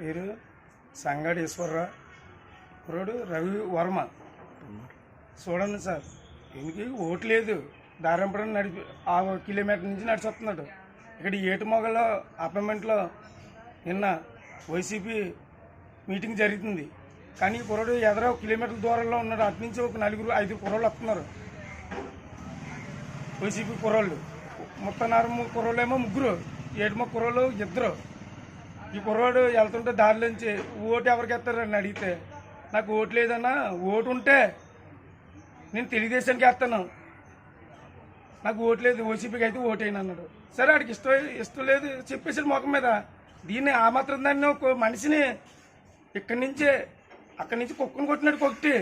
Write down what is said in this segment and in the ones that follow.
పేరు సంగడి ఈశ్వరరావు, కుర్రోడు రవి వర్మ. చూడండి సార్, దీనికి ఓటు లేదు. దారంపడం నడిపి 6 కిలోమీటర్ నుంచి నడిచి వస్తున్నాడు. ఇక్కడ ఏటుమొగలో అపార్ట్మెంట్లో నిన్న వైసీపీ మీటింగ్ జరుగుతుంది. కానీ కుర్రోడు ఎదరో కిలోమీటర్ల దూరంలో ఉన్నాడు. అటు నుంచి ఒక 4-5 కుర్రోళ్ళు వస్తున్నారు. వైసీపీ కుర్రోళ్ళు 34 కుర్రోళ్ళేమో 3, ఏటుమొక్క కుర్రోళ్ళు 2. ఈ కుర్రోడు వెళ్తుంటే దారిలోంచి ఓటు ఎవరికి వేస్తారని అడిగితే, నాకు ఓటు లేదన్నా, ఓటు ఉంటే నేను తెలుగుదేశానికి వేస్తాను, నాకు ఓటు లేదు, వైసీపీకి అయితే ఓటు అయినా అన్నాడు. సరే ఆడికి ఇష్టం లేదు చెప్పేసాడు ముఖం మీద. దీన్ని ఆ మాత్రం దాన్ని ఒక మనిషిని అక్కడి నుంచి కుక్కను కొట్టినట్టు కొట్టి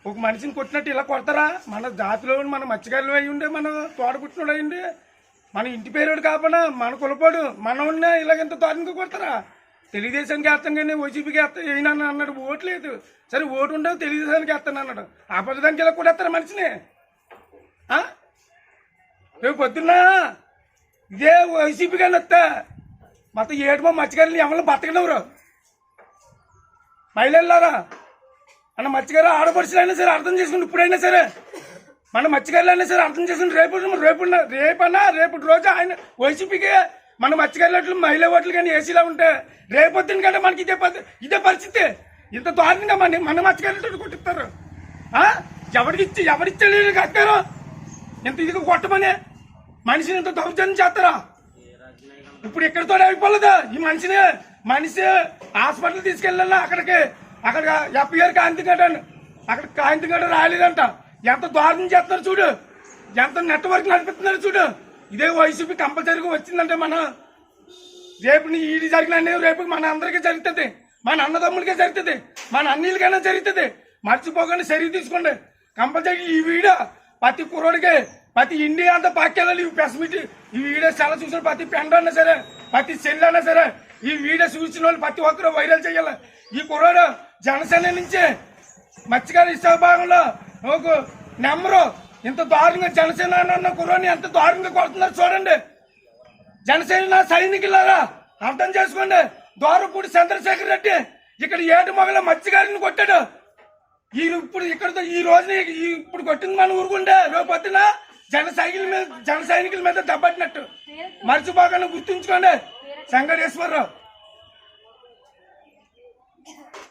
ఒక మనిషిని కొట్టినట్టు ఇలా కొడతారా? మన జాతిలో మన మత్స్యకారులు అయి ఉండే, మన తోడబుట్టినోడు అయ్యిండే, మన ఇంటి పేరుడు కాకుండా మన కులపోడు మనవుడినే ఇలాగెంత దారుణంగా కొడతారా? తెలుగుదేశానికి వేస్తాం కానీ వైసీపీకి వేస్తా అయినా అన్నాడు. ఓటు లేదు, సరే ఓటు ఉండవు తెలుగుదేశానికి వేస్తాను అన్నాడు. ఆ పద్ధతికి ఇలా కొడేస్తారా మనిషిని? రేపు పొద్దున్న ఇదే వైసీపీ కానీ వస్తా మొత్తం ఏడుమో మత్స్యకారులు ఎవరిని బతకనవరు. మహిళలారా, మన మత్స్యకారు ఆడపడుచులైనా సరే అర్థం చేసుకుని, ఇప్పుడైనా సరే మన మత్స్యకారులైనా సరే అర్థం చేసుకుని, రేపు రోజు ఆయన వైసీపీకి మన మత్స్యకారులు మహిళా ఓట్లు కానీ ఏసీలో ఉంటే రేపొద్దున కంటే మనకి ఇదే పరిస్థితి. ఇంత దారుణంగా మన మత్స్యకారులతో కొట్టిస్తారు. ఎవరిచ్చాడు కట్టారు? ఇంత ఇదిగా కొట్టమని మనిషిని ఇంత దౌర్జన్యం చేస్తారా? ఇప్పుడు ఇక్కడితో అయిపోలేదా? ఈ మనిషి హాస్పిటల్ తీసుకెళ్ళాలా, అక్కడ ఎఫ్ఐఆర్ కాంతిగడ్డ రాలేదంట. ఎంత దారుణం చేస్తున్నారు చూడు, ఎంత నెట్వర్క్ నడిపిస్తున్నారు చూడు. ఇదే వైసీపీ కంపల్సరీగా వచ్చిందంటే మన రేపు ఈడి జరిగిన రేపు మన అందరికీ జరుగుతుంది, మన అన్నదమ్ములకే జరుగుతుంది, మన అన్నీలకైనా జరుగుతుంది. మర్చిపోకుండా చర్య తీసుకోండి కంపల్సరీ. ఈ వీడియో ప్రతి కుర్రోడికి, ప్రతి ఇండియా అంతా పాక్యాలి. ఈ ప్రెస్ మీట్ ఈ వీడియో చాలా చూసిన ప్రతి ఫ్రెండ్ అన్నా సరే, ప్రతి సెల్ అన్నా సరే, ఈ వీడియో చూసిన వాళ్ళు ప్రతి ఒక్కరు వైరల్ చేయాలి. ఈ కుర్రోడు జనసేన నుంచి మత్స్యకార విశాఖభాగంలో ఒక నెంబరు ఇంత దారుణంగా జనసేన అన్న కుర్రోని ఎంత దారుణంగా కొడుతున్నారు చూడండి. జనసేన సైనికులారా అర్థం చేసుకోండి. దోరపూడి చంద్రశేఖర్ రెడ్డి ఇక్కడ ఏటుమొగల మత్స్యకారిని కొట్టాడు. ఇప్పుడు ఇక్కడతో ఈ రోజున ఇప్పుడు కొట్టింది మన ఊరుకుంటే రేపు పొద్దున జన సైనికుల మీద దెబ్బట్టినట్టు. మర్చిపోకుండా గుర్తుంచుకోండి. సంగడేశ్వరరావు.